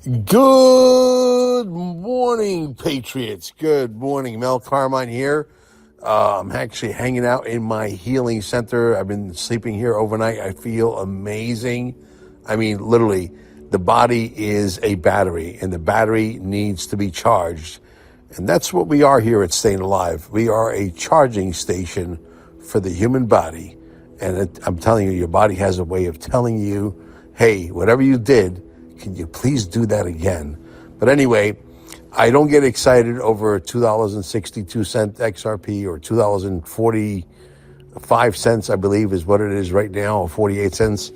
Good morning, Patriots. Good morning. Mel Carmine here. I'm actually hanging out in my healing center. I've been sleeping here overnight. I feel amazing. I mean, literally, the body is a battery, and the battery needs to be charged. And that's what we are here at Staying Alive. We are a charging station for the human body. And I'm telling you, your body has a way of telling you, hey, whatever you did, can you please do that again? But anyway, I don't get excited over $2.62 XRP or $2.45, I believe is what it is right now, or 48 cents.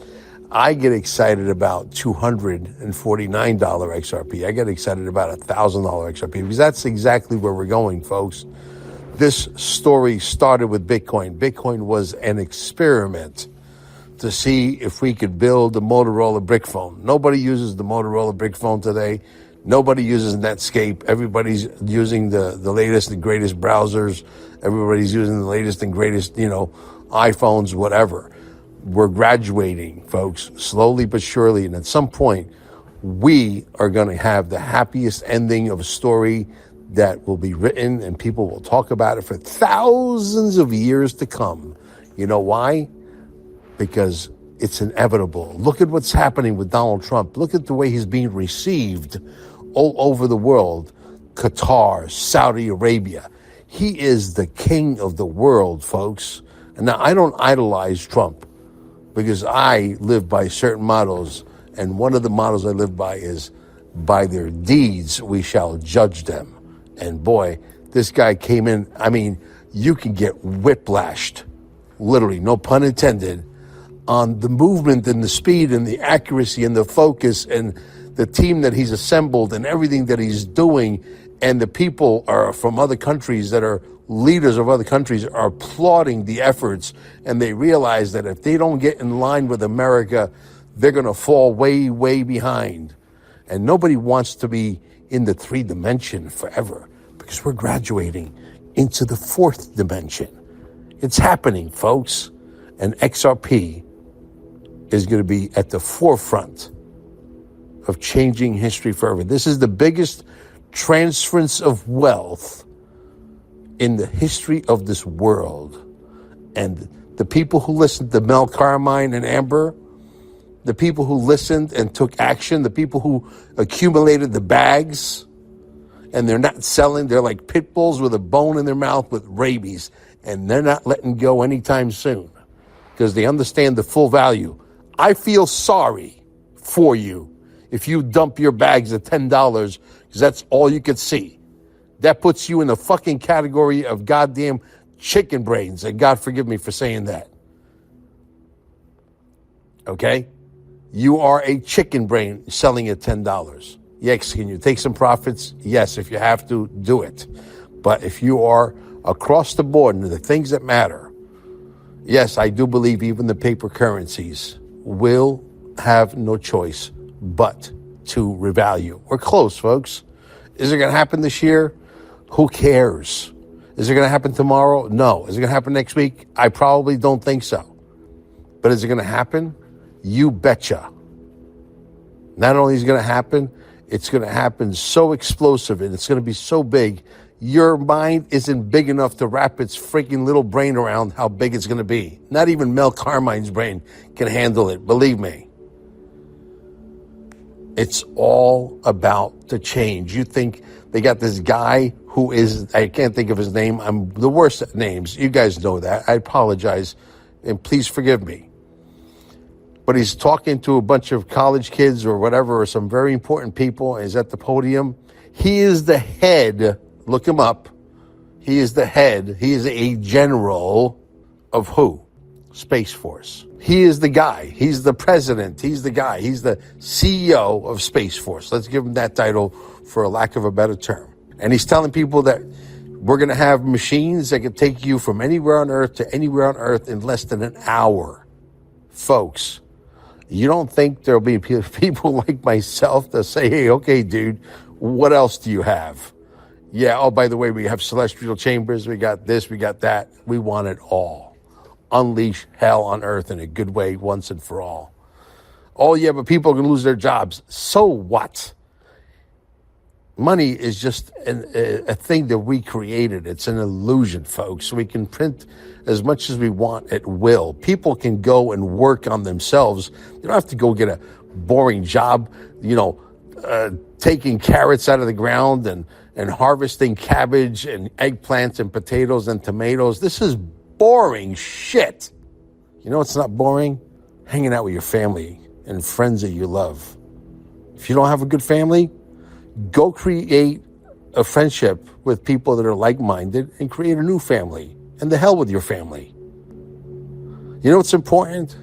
I get excited about $249 XRP. I get excited about $1,000 XRP because that's exactly where we're going, folks. This story started with Bitcoin. Bitcoin was an experiment to see if we could build a Motorola brick phone. Nobody uses the Motorola brick phone today. Nobody uses Netscape. Everybody's using the latest and greatest browsers. Everybody's using the latest and greatest, iPhones, whatever. We're graduating, folks, slowly but surely. And at some point, we are going to have the happiest ending of a story that will be written and people will talk about it for thousands of years to come. You know why? Because it's inevitable. Look at what's happening with Donald Trump. Look at the way he's being received all over the world. Qatar, Saudi Arabia. He is the king of the world, folks. And now I don't idolize Trump because I live by certain mottos. And one of the mottos I live by is, by their deeds we shall judge them. And boy, this guy came in. I mean, you can get whiplashed, literally, no pun intended, on the movement and the speed and the accuracy and the focus and the team that he's assembled and everything that he's doing. And the people are from other countries that are leaders of other countries are applauding the efforts. And they realize that if they don't get in line with America, they're going to fall way, way behind. And nobody wants to be in the 3 dimension forever because we're graduating into the 4th dimension. It's happening, folks. And XRP is going to be at the forefront of changing history forever. This is the biggest transference of wealth in the history of this world. And the people who listened to Mel Carmine and Amber, the people who listened and took action, the people who accumulated the bags, and they're not selling, they're like pit bulls with a bone in their mouth with rabies, and they're not letting go anytime soon because they understand the full value. I feel sorry for you if you dump your bags at $10 because that's all you could see. That puts you in the fucking category of goddamn chicken brains, and God forgive me for saying that. Okay? You are a chicken brain selling at $10. Yes, can you take some profits? Yes, if you have to, do it. But if you are across the board and the things that matter, yes, I do believe even the paper currencies will have no choice but to revalue. We're close, folks. Is it going to happen this year? Who cares? Is it going to happen tomorrow? No. Is it going to happen next week? I probably don't think so. But is it going to happen? You betcha. Not only is it going to happen, it's going to happen so explosive and it's going to be so big, your mind isn't big enough to wrap its freaking little brain around how big it's going to be. Not even Mel Carmine's brain can handle it, believe me. It's all about the change. You think they got this guy who is, I can't think of his name. I'm the worst at names. You guys know that. I apologize, and please forgive me. But he's talking to a bunch of college kids or whatever, or some very important people, and he's at the podium. He is the head. Look him up. He is the head. He is a general of who? Space Force. He is the guy. He's the president. He's the guy. He's the CEO of Space Force. Let's give him that title for a lack of a better term. And he's telling people that we're going to have machines that can take you from anywhere on Earth to anywhere on Earth in less than an hour. Folks, you don't think there'll be people like myself that say, hey, okay, dude, what else do you have? Yeah, oh, by the way, we have celestial chambers. We got this, we got that. We want it all. Unleash hell on earth in a good way once and for all. Oh, yeah, but people are going to lose their jobs. So what? Money is just a thing that we created. It's an illusion, folks. We can print as much as we want at will. People can go and work on themselves. You don't have to go get a boring job, taking carrots out of the ground and harvesting cabbage and eggplants and potatoes and tomatoes. This is boring shit. You know what's not boring? Hanging out with your family and friends that you love. If you don't have a good family, go create a friendship with people that are like-minded and create a new family. And the hell with your family. You know what's important?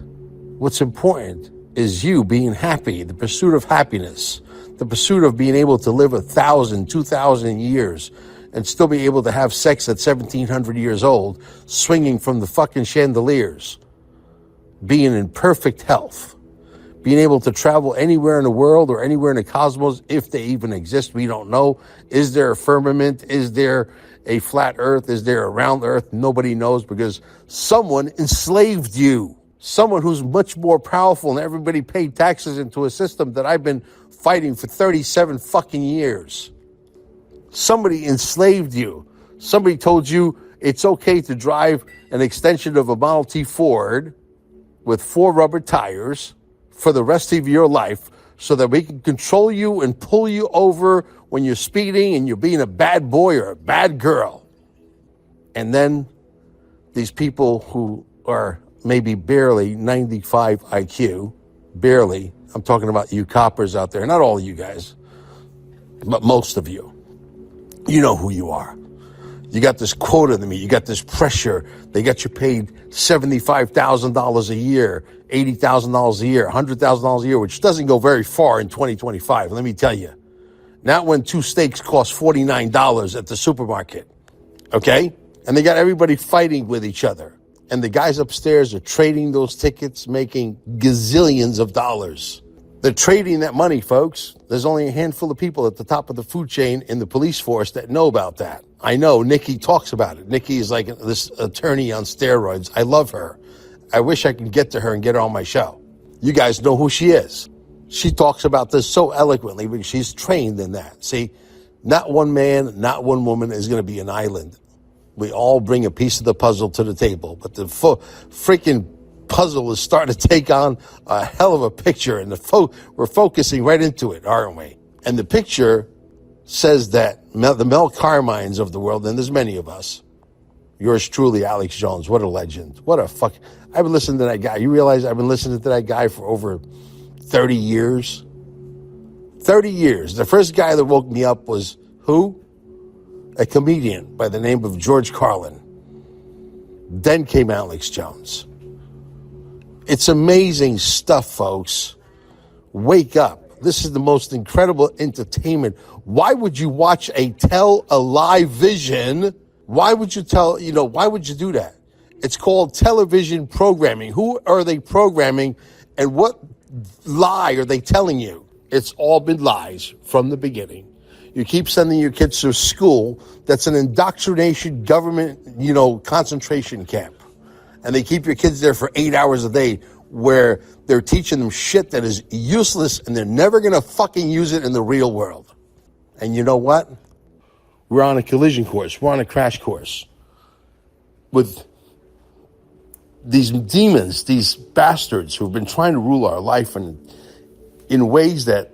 What's important is you being happy, the pursuit of happiness, the pursuit of being able to live 1,000, 2,000 years and still be able to have sex at 1,700 years old, swinging from the fucking chandeliers, being in perfect health. Being able to travel anywhere in the world or anywhere in the cosmos, if they even exist, we don't know. Is there a firmament? Is there a flat earth? Is there a round earth? Nobody knows, because someone enslaved you. Someone who's much more powerful and everybody paid taxes into a system that I've been fighting for 37 fucking years. Somebody enslaved you. Somebody told you it's okay to drive an extension of a Model T Ford with 4 rubber tires for the rest of your life, so that we can control you and pull you over when you're speeding and you're being a bad boy or a bad girl. And then these people who are maybe barely 95 IQ, barely, I'm talking about you coppers out there, not all of you guys, but most of you, you know who you are. You got this quota to meet. You got this pressure. They got you paid $75,000 a year, $80,000 a year, $100,000 a year, which doesn't go very far in 2025. Let me tell you. Not when 2 steaks cost $49 at the supermarket. Okay? And they got everybody fighting with each other. And the guys upstairs are trading those tickets, making gazillions of dollars. They're trading that money, folks. There's only a handful of people at the top of the food chain in the police force that know about that. I know Nikki talks about it. Nikki is like this attorney on steroids. I love her. I wish I could get to her and get her on my show. You guys know who she is. She talks about this so eloquently because she's trained in that. See, not one man, not one woman is going to be an island. We all bring a piece of the puzzle to the table, but the freaking puzzle is starting to take on a hell of a picture, and we're focusing right into it, aren't we? And the picture says that the Mel Carmines of the world, and there's many of us, yours truly, Alex Jones, what a legend. What a fuck. I've been listening to that guy. You realize I've been listening to that guy for over 30 years? 30 years. The first guy that woke me up was who? A comedian by the name of George Carlin. Then came Alex Jones. It's amazing stuff, folks. Wake up. This is the most incredible entertainment. Why would you watch tell a lie vision? Why would you why would you do that? It's called television programming. Who are they programming, and what lie are they telling you? It's all been lies from the beginning. You keep sending your kids to school that's an indoctrination government, concentration camp. And they keep your kids there for 8 hours a day where they're teaching them shit that is useless and they're never going to fucking use it in the real world. And you know what? We're on a collision course. We're on a crash course with these demons, these bastards who've been trying to rule our life in ways that,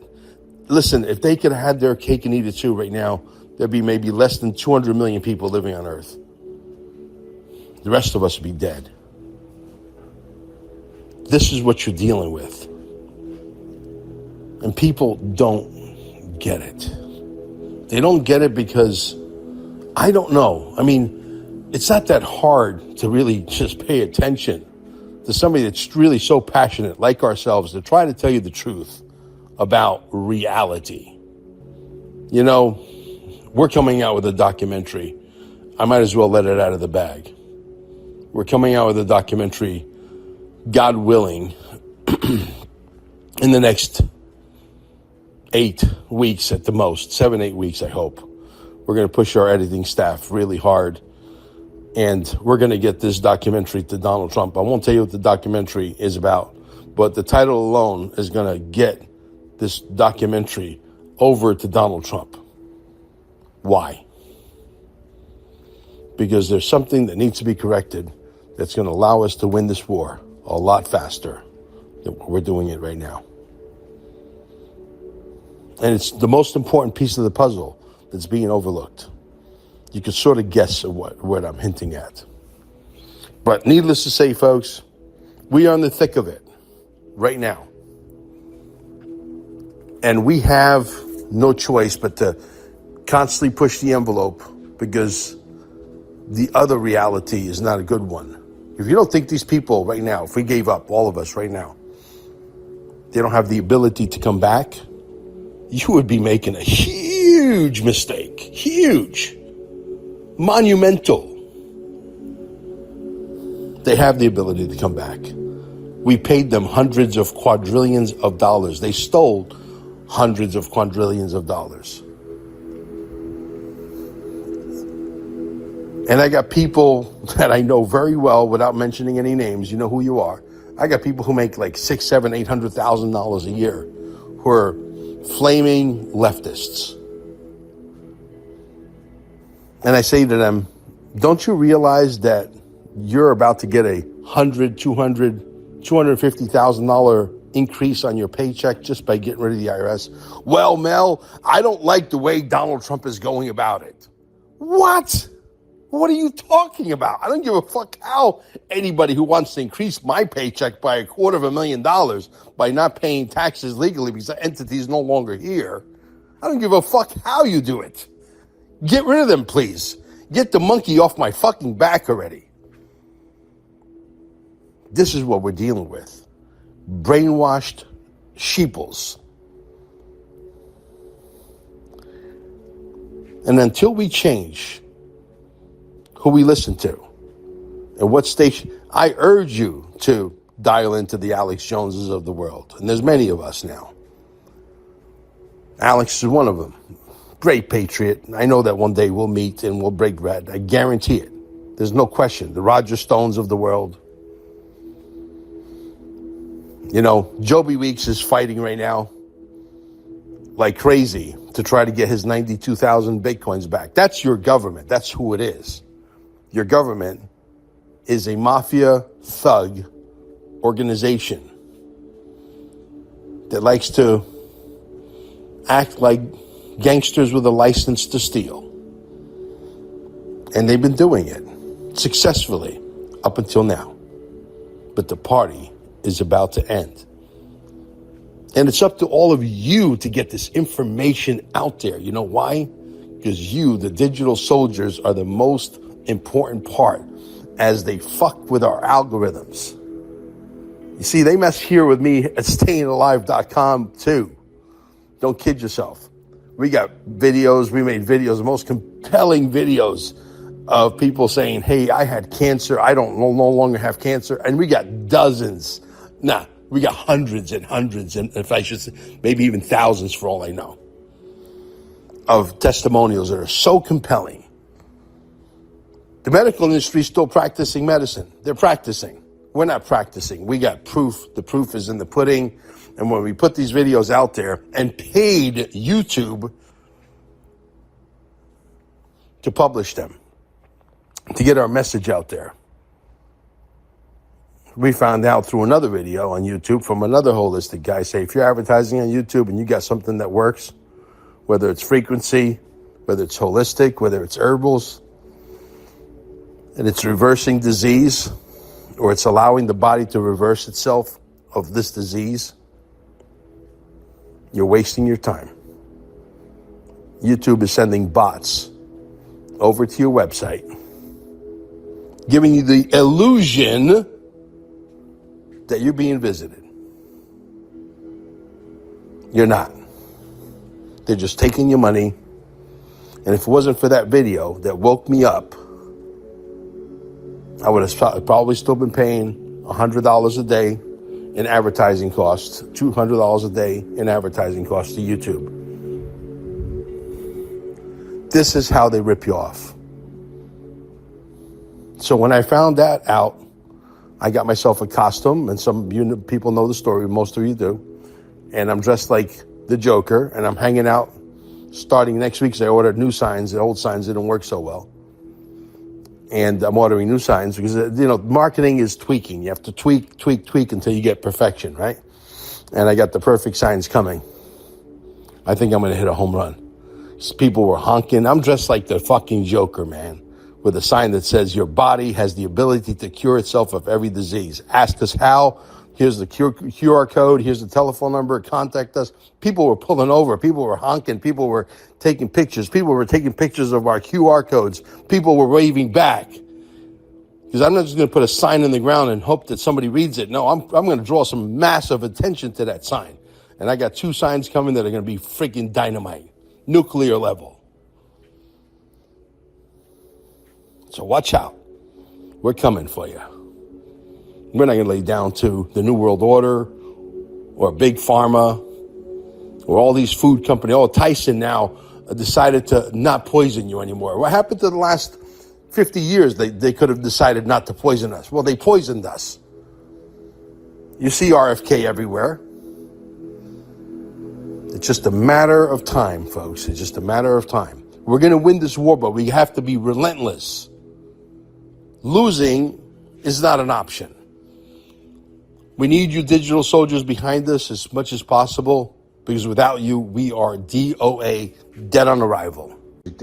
listen, if they could have had their cake and eat it too right now, there'd be maybe less than 200 million people living on Earth. The rest of us would be dead. This is what you're dealing with. And people don't get it. They don't get it because, I don't know. I mean, it's not that hard to really just pay attention to somebody that's really so passionate, like ourselves, to try to tell you the truth about reality. We're coming out with a documentary. I might as well let it out of the bag. We're coming out with a documentary, God willing, in the next 8 weeks at the most, 7-8 weeks, I hope. We're going to push our editing staff really hard, and we're going to get this documentary to Donald Trump. I won't tell you what the documentary is about, but the title alone is going to get this documentary over to Donald Trump. Why? Because there's something that needs to be corrected that's going to allow us to win this war a lot faster than we're doing it right now. And it's the most important piece of the puzzle that's being overlooked. You can sort of guess what I'm hinting at. But needless to say, folks, we are in the thick of it right now. And we have no choice but to constantly push the envelope because the other reality is not a good one. If you don't think these people right now, if we gave up, all of us right now, they don't have the ability to come back, you would be making a huge mistake. Huge. Monumental. They have the ability to come back. We paid them hundreds of quadrillions of dollars. They stole hundreds of quadrillions of dollars. And I got people that I know very well without mentioning any names. You know who you are. I got people who make like $600,000, $700,000, $800,000 a year who are flaming leftists. And I say to them, don't you realize that you're about to get a $100,000, $200,000, $250,000 increase on your paycheck just by getting rid of the IRS? Well, Mel, I don't like the way Donald Trump is going about it. What? What are you talking about? I don't give a fuck how anybody who wants to increase my paycheck by $250,000 by not paying taxes legally because the entity is no longer here. I don't give a fuck how you do it. Get rid of them, please. Get the monkey off my fucking back already. This is what we're dealing with. Brainwashed sheeples. And until we change who we listen to and what station, I urge you to dial into the Alex Joneses of the world. And there's many of us now. Alex is one of them. Great patriot. I know that one day we'll meet and we'll break bread. I guarantee it. There's no question. The Roger Stones of the world. You know, Joby Weeks is fighting right now like crazy to try to get his 92,000 Bitcoins back. That's your government. That's who it is. Your government is a mafia thug organization that likes to act like gangsters with a license to steal. And they've been doing it successfully up until now. But the party is about to end. And it's up to all of you to get this information out there. You know why? Because you, the digital soldiers, are the most important part as they fuck with our algorithms. You see, they mess here with me at stayingalive.com too. Don't kid yourself. We got videos, we made videos, the most compelling videos of people saying, hey, I had cancer, I don't no longer have cancer. And we got dozens. We got hundreds and hundreds, and if I should say, maybe even thousands for all I know, of testimonials that are so compelling. The medical industry is still practicing medicine. They're practicing. We're not practicing. We got proof. The proof is in the pudding. And when we put these videos out there and paid YouTube to publish them, to get our message out there, we found out through another video on YouTube from another holistic guy, say, if you're advertising on YouTube and you got something that works, whether it's frequency, whether it's holistic, whether it's herbals, and it's reversing disease, or it's allowing the body to reverse itself of this disease, you're wasting your time. YouTube is sending bots over to your website, giving you the illusion that you're being visited. You're not. They're just taking your money. And if it wasn't for that video that woke me up, I would have probably still been paying $100 a day in advertising costs, $200 a day in advertising costs to YouTube. This is how they rip you off. So when I found that out, I got myself a costume, and some people know the story, most of you do, and I'm dressed like the Joker, and I'm hanging out Starting next week, 'cause I ordered new signs. The old signs didn't work so well. And I'm ordering new signs because, marketing is tweaking. You have to tweak until you get perfection, right? And I got the perfect signs coming. I think I'm going to hit a home run. People were honking. I'm dressed like the fucking Joker, man, with a sign that says your body has the ability to cure itself of every disease. Ask us how. Here's the QR code. Here's the telephone number. Contact us. People were pulling over. People were honking. People were taking pictures. People were taking pictures of our QR codes. People were waving back. Because I'm not just going to put a sign in the ground and hope that somebody reads it. No, I'm going to draw some massive attention to that sign. And I got 2 signs coming that are going to be freaking dynamite. Nuclear level. So watch out. We're coming for you. We're not going to lay down to the New World Order or Big Pharma or all these food companies. Oh, Tyson now decided to not poison you anymore. What happened to the last 50 years? They could have decided not to poison us. Well, they poisoned us. You see RFK everywhere. It's just a matter of time, folks. It's just a matter of time. We're going to win this war, but we have to be relentless. Losing is not an option. We need you digital soldiers behind us as much as possible, because without you, we are DOA, dead on arrival.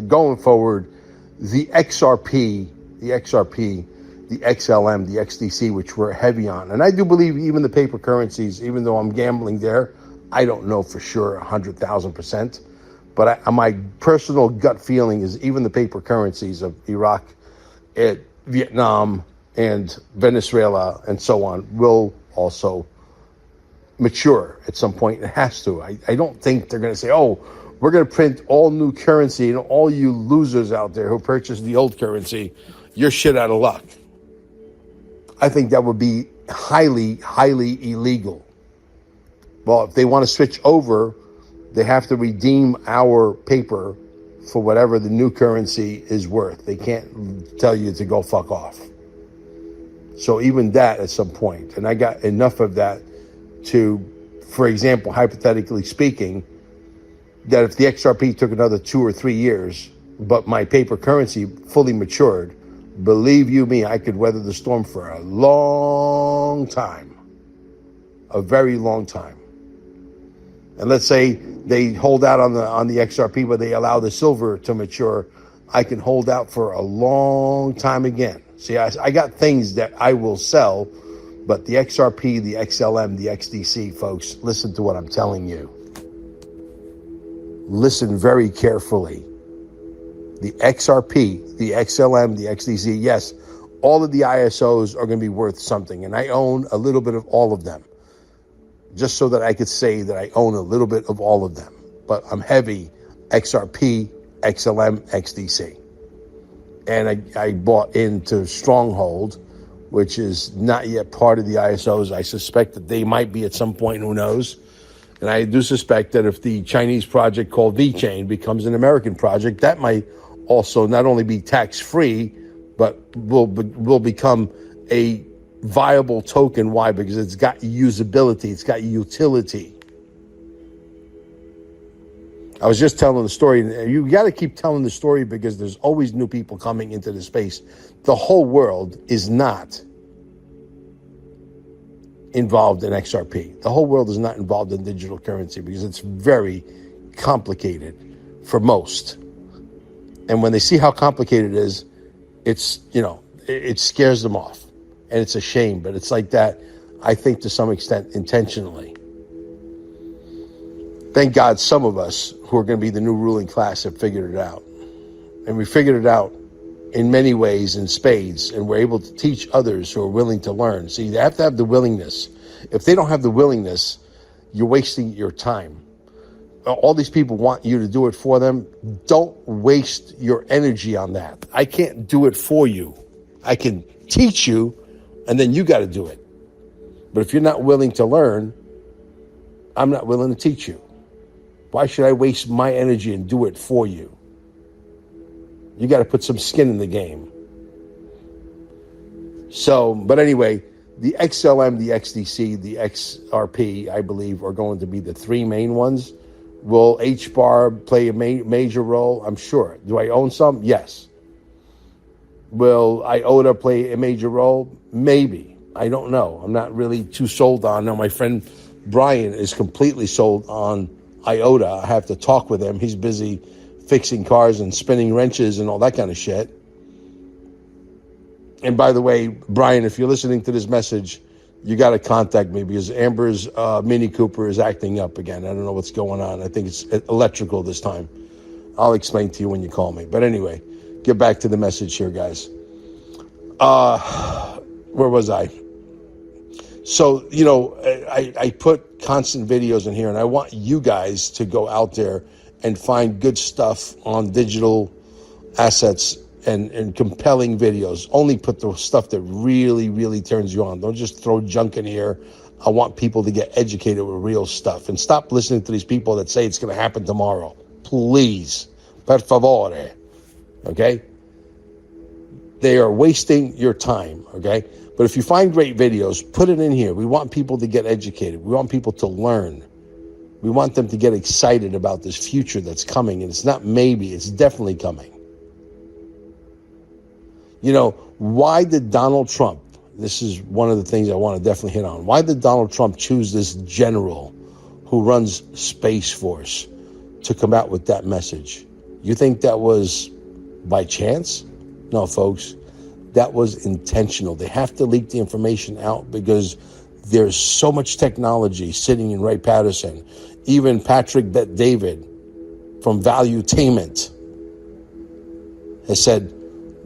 Going forward, the XRP, the XLM, the XDC, which we're heavy on. And I do believe even the paper currencies, even though I'm gambling there, I don't know for sure 100,000%. But my personal gut feeling is even the paper currencies of Iraq, Vietnam, and Venezuela, and so on, will also mature at some point. It has to. I don't think they're going to say, oh, we're going to print all new currency, and all you losers out there who purchased the old currency, you're shit out of luck. I think that would be highly, highly illegal. Well, if they want to switch over, they have to redeem our paper for whatever the new currency is worth. They can't tell you to go fuck off. So even that at some point, and I got enough of that to, for example, hypothetically speaking, that if the XRP took another 2 or 3 years, but my paper currency fully matured, believe you me, I could weather the storm for a long time, a very long time. And let's say they hold out on the XRP, but they allow the silver to mature, I can hold out for a long time again. See, I got things that I will sell, but the XRP, the XLM, the XDC, folks, listen to what I'm telling you. Listen very carefully. The XRP, the XLM, the XDC, yes, all of the ISOs are going to be worth something, and I own a little bit of all of them, just so that I could say that I own a little bit of all of them. But I'm heavy XRP, XLM, XDC. And I bought into Stronghold, which is not yet part of the ISOs. I suspect that they might be at some point, who knows? And I do suspect that if the Chinese project called VeChain becomes an American project, that might also not only be tax-free, but will become a viable token. Why? Because it's got usability, it's got utility. I was just telling the story. You got to keep telling the story because there's always new people coming into the space. The whole world is not involved in XRP. The whole world is not involved in digital currency because it's very complicated for most. And when they see how complicated it is, it scares them off. And it's a shame, but it's like that, I think, to some extent, intentionally. Thank God some of us who are going to be the new ruling class have figured it out. And we figured it out in many ways in spades, and we're able to teach others who are willing to learn. See, they have to have the willingness. If they don't have the willingness, you're wasting your time. All these people want you to do it for them. Don't waste your energy on that. I can't do it for you. I can teach you, and then you got to do it. But if you're not willing to learn, I'm not willing to teach you. Why should I waste my energy and do it for you? You got to put some skin in the game. So, but anyway, the XLM, the XDC, the XRP, I believe, are going to be the 3 main ones. Will H-bar play a major role? I'm sure. Do I own some? Yes. Will IOTA play a major role? Maybe. I don't know. I'm not really too sold on. Now, my friend Brian is completely sold on IOTA. I have to talk with him. He's busy fixing cars and spinning wrenches and all that kind of shit. And by the way, Brian, if you're listening to this message, you got to contact me because Amber's Mini Cooper is acting up again. I don't know what's going on. I think it's electrical this time. I'll explain to you when you call me. But anyway, get back to the message here, guys. Where was I? So, I put constant videos in here, and I want you guys to go out there and find good stuff on digital assets and compelling videos. Only put the stuff that really, really turns you on. Don't just throw junk in here. I want people to get educated with real stuff. And stop listening to these people that say it's going to happen tomorrow. Please. Per favore. Okay? They are wasting your time. Okay? But if you find great videos, put it in here. We want people to get educated. We want people to learn. We want them to get excited about this future that's coming. And it's not maybe, it's definitely coming. Why did Donald Trump, this is one of the things I want to definitely hit on, why did Donald Trump choose this general who runs Space Force to come out with that message? You think that was by chance? No, folks, that was intentional. They have to leak the information out because there's so much technology sitting in Ray Patterson. Even Patrick Bet-David from Valuetainment has said,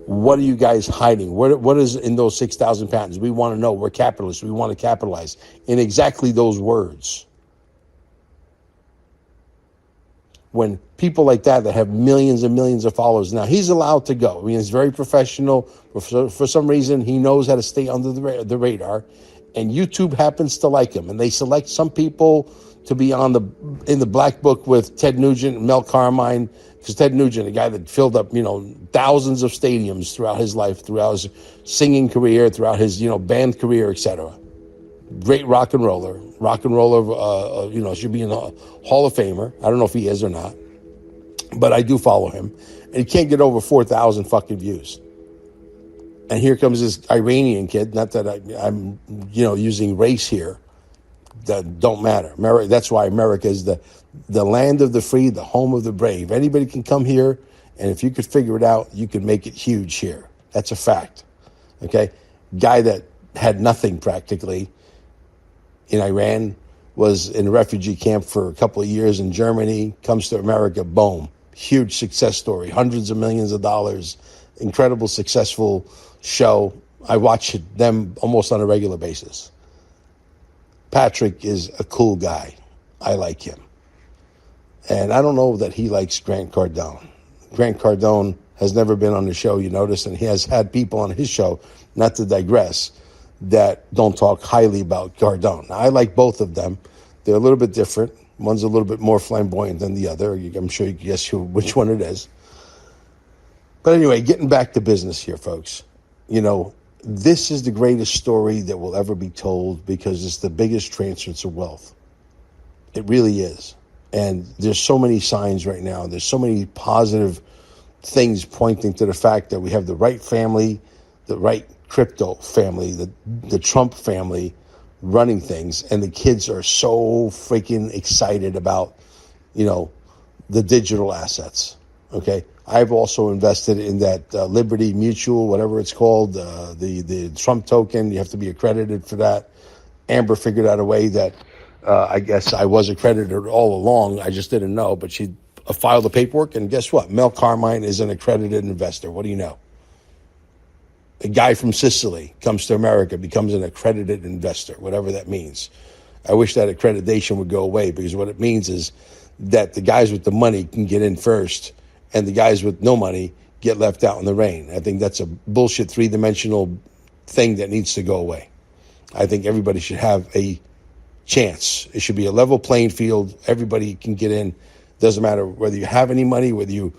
what are you guys hiding? What is in those 6,000 patents? We want to know. We're capitalists. We want to capitalize. In exactly those words. When people like that have millions and millions of followers, now he's allowed to go. I mean, he's very professional. For some reason, he knows how to stay under the radar. And YouTube happens to like him. And they select some people to be in the black book with Ted Nugent and Mel Carmine. Because Ted Nugent, a guy that filled up, thousands of stadiums throughout his life, throughout his singing career, throughout his, band career, etc. Great rock and roller, should be in the Hall of Famer. I don't know if he is or not, but I do follow him. And he can't get over 4,000 fucking views. And here comes this Iranian kid, not that I'm using race here, that don't matter. That's why America is the land of the free, the home of the brave. Anybody can come here, and if you could figure it out, you could make it huge here. That's a fact. Okay? Guy that had nothing practically in Iran, was in a refugee camp for a couple of years in Germany, comes to America, boom. Huge success story, hundreds of millions of dollars, incredible, successful show. I watch them almost on a regular basis. Patrick is a cool guy. I like him. And I don't know that he likes Grant Cardone. Grant Cardone has never been on the show, you notice, and he has had people on his show, not to digress, that don't talk highly about Cardone. Now, I like both of them. They're a little bit different. One's a little bit more flamboyant than the other. I'm sure you can guess which one it is. But anyway, getting back to business here, folks. This is the greatest story that will ever be told because it's the biggest transference of wealth. It really is. And there's so many signs right now. There's so many positive things pointing to the fact that we have the right family, the right crypto family, the Trump family running things. And the kids are so freaking excited about, the digital assets. Okay. I've also invested in that Liberty Mutual, whatever it's called, the Trump token. You have to be accredited for that. Amber figured out a way that I guess I was accredited all along. I just didn't know, but she filed the paperwork, and guess what? Mel Carmine is an accredited investor. What do you know? A guy from Sicily comes to America, becomes an accredited investor, whatever that means. I wish that accreditation would go away, because what it means is that the guys with the money can get in first and the guys with no money get left out in the rain. I think that's a bullshit three-dimensional thing that needs to go away. I think everybody should have a chance. It should be a level playing field. Everybody can get in. Doesn't matter whether you have any money, whether you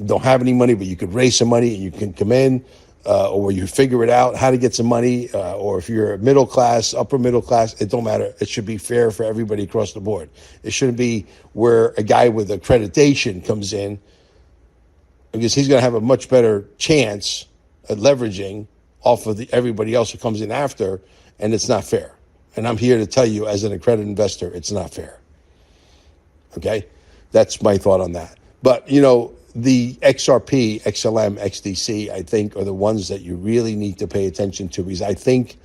don't have any money, but you could raise some money and you can come in. or you figure it out how to get some money, or if you're middle class, upper middle class, it don't matter. It should be fair for everybody across the board. It shouldn't be where a guy with accreditation comes in, because he's going to have a much better chance at leveraging off of everybody else who comes in after, and it's not fair. And I'm here to tell you, as an accredited investor, it's not fair. Okay? That's my thought on that. But, you know, the XRP, XLM, XDC, I think are the ones that you really need to pay attention to, because I think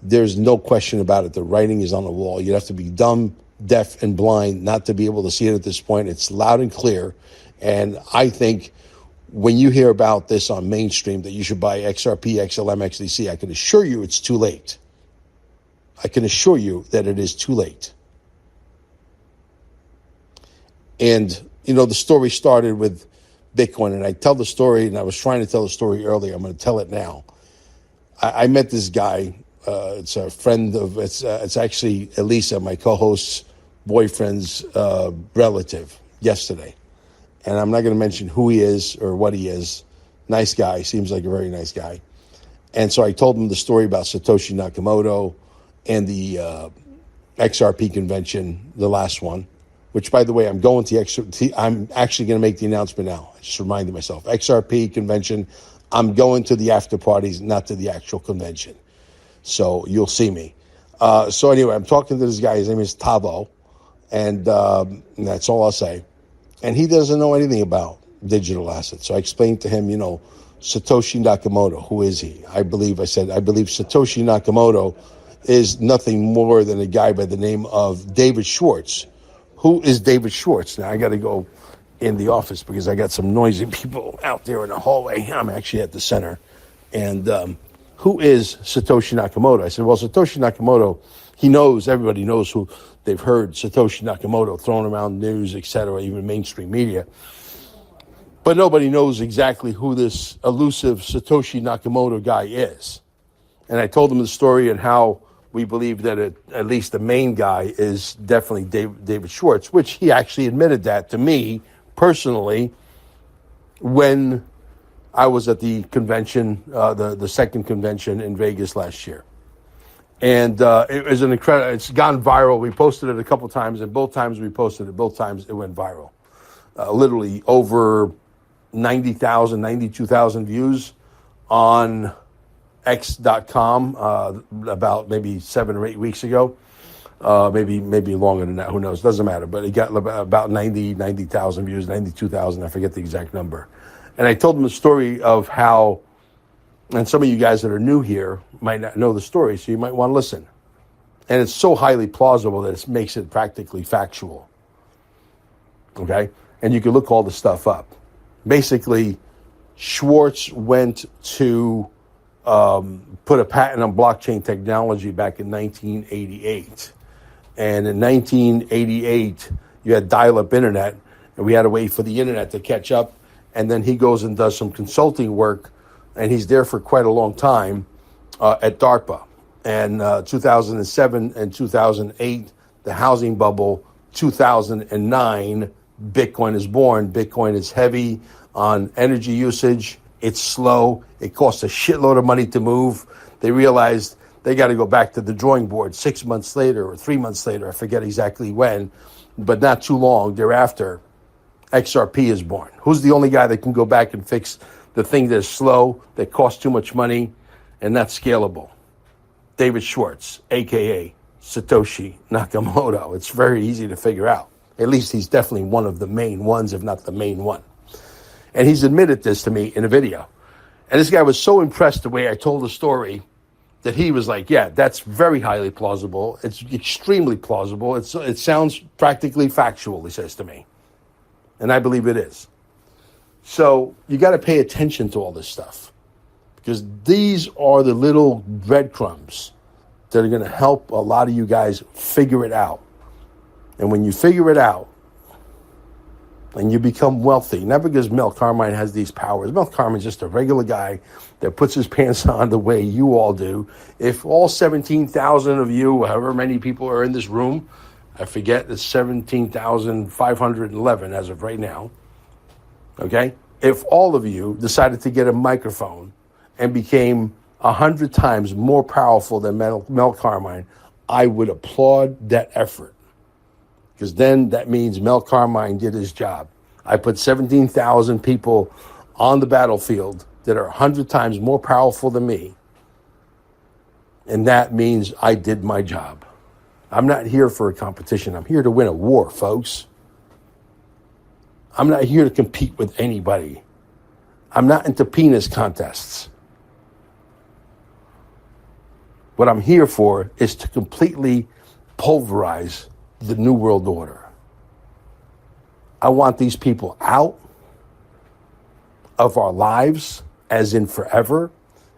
there's no question about it. The writing is on the wall. You'd have to be dumb, deaf, and blind not to be able to see it at this point. It's loud and clear. And I think when you hear about this on mainstream that you should buy XRP, XLM, XDC, I can assure you it's too late. I can assure you that it is too late. And, you know, the story started with Bitcoin, and I tell the story, and I was trying to tell the story earlier. I'm going to tell it now. I met this guy. It's a friend of, it's actually Elisa, my co-host's boyfriend's relative, yesterday. And I'm not going to mention who he is or what he is. Nice guy. Seems like a very nice guy. And so I told him the story about Satoshi Nakamoto and the XRP convention, the last one, which, by the way, I'm actually going to make the announcement now. I just reminded myself. XRP convention, I'm going to the after parties, not to the actual convention. So you'll see me. So anyway, I'm talking to this guy. His name is Tavo. And that's all I'll say. And he doesn't know anything about digital assets. So I explained to him, you know, Satoshi Nakamoto, who is he? I believe Satoshi Nakamoto is nothing more than a guy by the name of David Schwartz. Who is David Schwartz? Now, I got to go in the office because I got some noisy people out there in the hallway. I'm actually at the center. And who is Satoshi Nakamoto? I said, well, Satoshi Nakamoto, everybody knows who. They've heard Satoshi Nakamoto thrown around news, etc., even mainstream media. But nobody knows exactly who this elusive Satoshi Nakamoto guy is. And I told them the story and how we believe that at least the main guy is definitely David Schwartz, which he actually admitted that to me personally when I was at the convention, the second convention in Vegas last year. And it was an incredible, it's gone viral. We posted it a couple times, and both times we posted it, both times it went viral. Literally over 90,000, 92,000 views on X.com about maybe 7 or 8 weeks ago. Maybe longer than that, who knows, doesn't matter. But it got about 90,000 views, 92,000, I forget the exact number. And I told them the story of how, and some of you guys that are new here might not know the story, so you might want to listen. And it's so highly plausible that it makes it practically factual. Okay? And you can look all the stuff up. Basically, Schwartz went to put a patent on blockchain technology back in 1988. And in 1988, you had dial-up internet, and we had to wait for the internet to catch up. And then he goes and does some consulting work, and he's there for quite a long time at DARPA. And 2007 and 2008, the housing bubble. 2009, Bitcoin is born. Bitcoin is heavy on energy usage. It's slow. It costs a shitload of money to move. They realized they got to go back to the drawing board 6 months later or 3 months later. I forget exactly when, but not too long thereafter, XRP is born. Who's the only guy that can go back and fix the thing that's slow, that costs too much money, and not scalable? David Schwartz, a.k.a. Satoshi Nakamoto. It's very easy to figure out. At least he's definitely one of the main ones, if not the main one. And he's admitted this to me in a video. And this guy was so impressed the way I told the story that he was like, yeah, that's very highly plausible. It's extremely plausible. It sounds practically factual, he says to me. And I believe it is. So you got to pay attention to all this stuff, because these are the little breadcrumbs that are going to help a lot of you guys figure it out. And when you figure it out and you become wealthy, not because Mel Carmine has these powers. Mel Carmine's just a regular guy that puts his pants on the way you all do. If all 17,000 of you, however many people are in this room, I forget, it's 17,511 as of right now, okay? If all of you decided to get a microphone and became 100 times more powerful than Mel Carmine, I would applaud that effort. Because then that means Mel Carmine did his job. I put 17,000 people on the battlefield that are 100 times more powerful than me. And that means I did my job. I'm not here for a competition. I'm here to win a war, folks. I'm not here to compete with anybody. I'm not into penis contests. What I'm here for is to completely pulverize the New World Order. I want these people out of our lives, as in forever,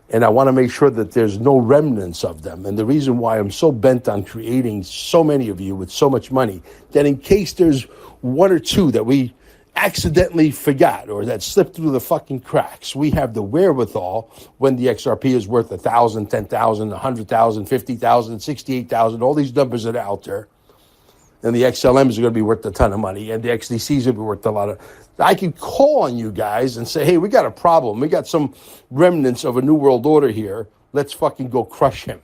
and I want to make sure that there's no remnants of them. And the reason why I'm so bent on creating so many of you with so much money, that in case there's one or two that we accidentally forgot or that slipped through the fucking cracks, we have the wherewithal when the XRP is worth 1,000, 10,000, 100,000, 50,000, 68,000, all these numbers that are out there. And the XLMs are going to be worth a ton of money, and the XDCs will be worth a lot of. I can call on you guys and say, hey, we got a problem. We got some remnants of a New World Order here. Let's fucking go crush him.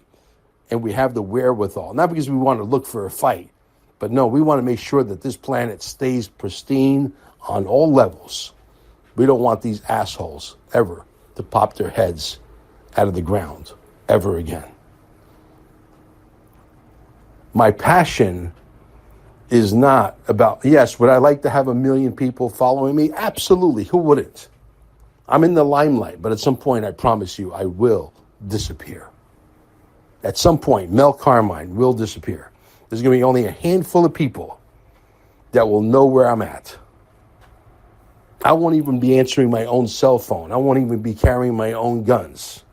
And we have the wherewithal. Not because we want to look for a fight, but no, we want to make sure that this planet stays pristine on all levels. We don't want these assholes ever to pop their heads out of the ground ever again. My passion is not about, yes, would I like to have 1 million people following me? Absolutely. Who wouldn't? I'm in the limelight, but at some point, I promise you, I will disappear. At some point, Mel Carmine will disappear. There's going to be only a handful of people that will know where I'm at. I won't even be answering my own cell phone. I won't even be carrying my own guns.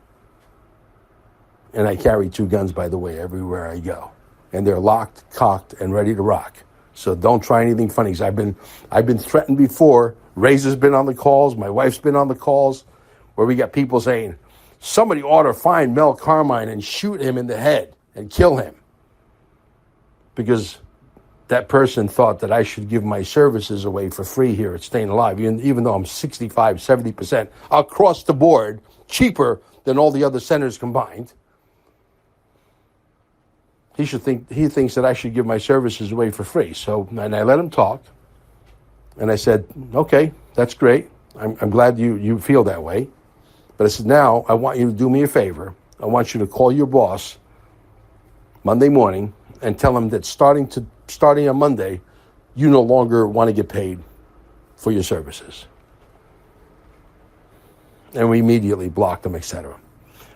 And I carry 2 guns, by the way, everywhere I go. And they're locked, cocked, and ready to rock. So don't try anything funny. I've been threatened before. Razor's been on the calls. My wife's been on the calls where we got people saying, somebody ought to find Mel Carmine and shoot him in the head and kill him. Because that person thought that I should give my services away for free here at Staying Alive, even though I'm 65, 70% across the board, cheaper than all the other centers combined. He thinks that I should give my services away for free. So, and I let him talk. And I said, okay, that's great. I'm glad you feel that way. But I said, now I want you to do me a favor. I want you to call your boss Monday morning and tell him that starting on Monday, you no longer want to get paid for your services. And we immediately blocked them, etc.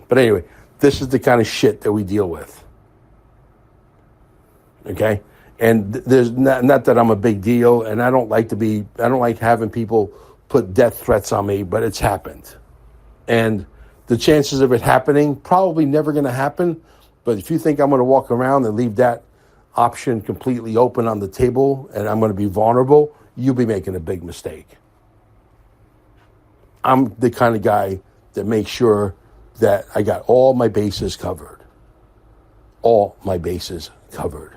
But anyway, this is the kind of shit that we deal with. Okay? And there's not that I'm a big deal, and I don't like having people put death threats on me, but it's happened. And the chances of it happening, probably never going to happen. But if you think I'm going to walk around and leave that option completely open on the table and I'm going to be vulnerable, you'll be making a big mistake. I'm the kind of guy that makes sure that I got all my bases covered. All my bases covered.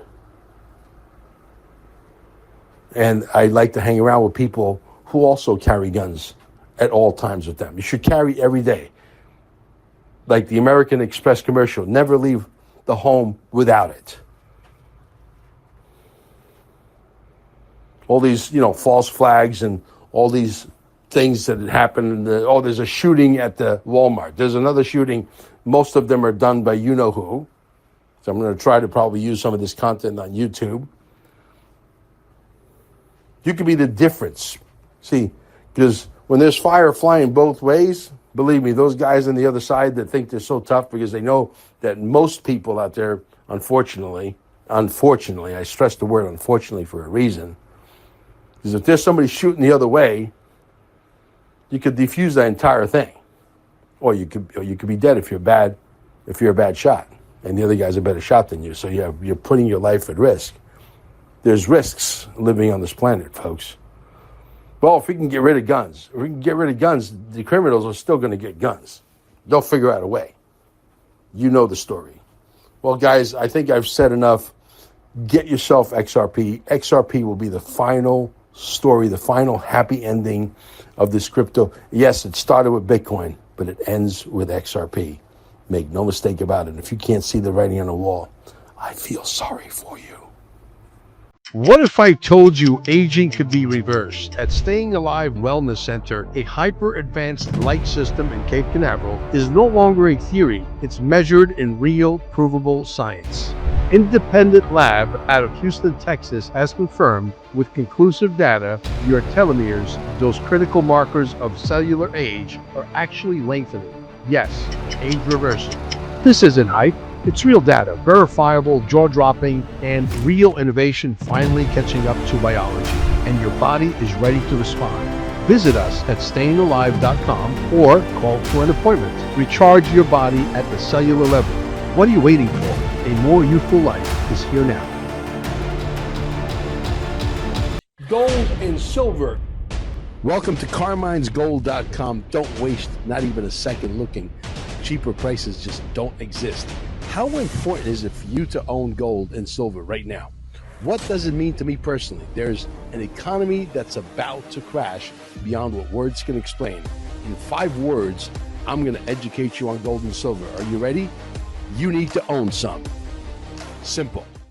And I like to hang around with people who also carry guns at all times with them. You should carry every day. Like the American Express commercial, never leave the home without it. All these, false flags and all these things that happen. There's a shooting at the Walmart. There's another shooting. Most of them are done by you-know-who. So I'm going to try to probably use some of this content on YouTube. You can be the difference. See, because when there's fire flying both ways, believe me, those guys on the other side that think they're so tough because they know that most people out there, unfortunately, I stress the word unfortunately for a reason, because if there's somebody shooting the other way, you could defuse that entire thing. Or you could be dead if you're a bad shot. And the other guy's a better shot than you. So you're putting your life at risk. There's risks living on this planet, folks. Well, if we can get rid of guns, the criminals are still going to get guns. They'll figure out a way. You know the story. Well, guys, I think I've said enough. Get yourself XRP. XRP will be the final story, the final happy ending of this crypto. Yes, it started with Bitcoin, but it ends with XRP. Make no mistake about it. If you can't see the writing on the wall, I feel sorry for you. What if I told you aging could be reversed? At Staying Alive Wellness Center, a hyper-advanced light system in Cape Canaveral is no longer a theory. It's measured in real, provable science. Independent lab out of Houston, Texas has confirmed with conclusive data your telomeres, those critical markers of cellular age, are actually lengthening. Yes, age reversal. This isn't hype. It's real data, verifiable, jaw-dropping, and real innovation finally catching up to biology. And your body is ready to respond. Visit us at stayingalive.com or call for an appointment. Recharge your body at the cellular level. What are you waiting for? A more youthful life is here now. Gold and silver. Welcome to CarminesGold.com. Don't waste not even a second looking. Cheaper prices just don't exist. How important is it for you to own gold and silver right now? What does it mean to me personally? There's an economy that's about to crash beyond what words can explain. In 5 words, I'm going to educate you on gold and silver. Are you ready? You need to own some. Simple.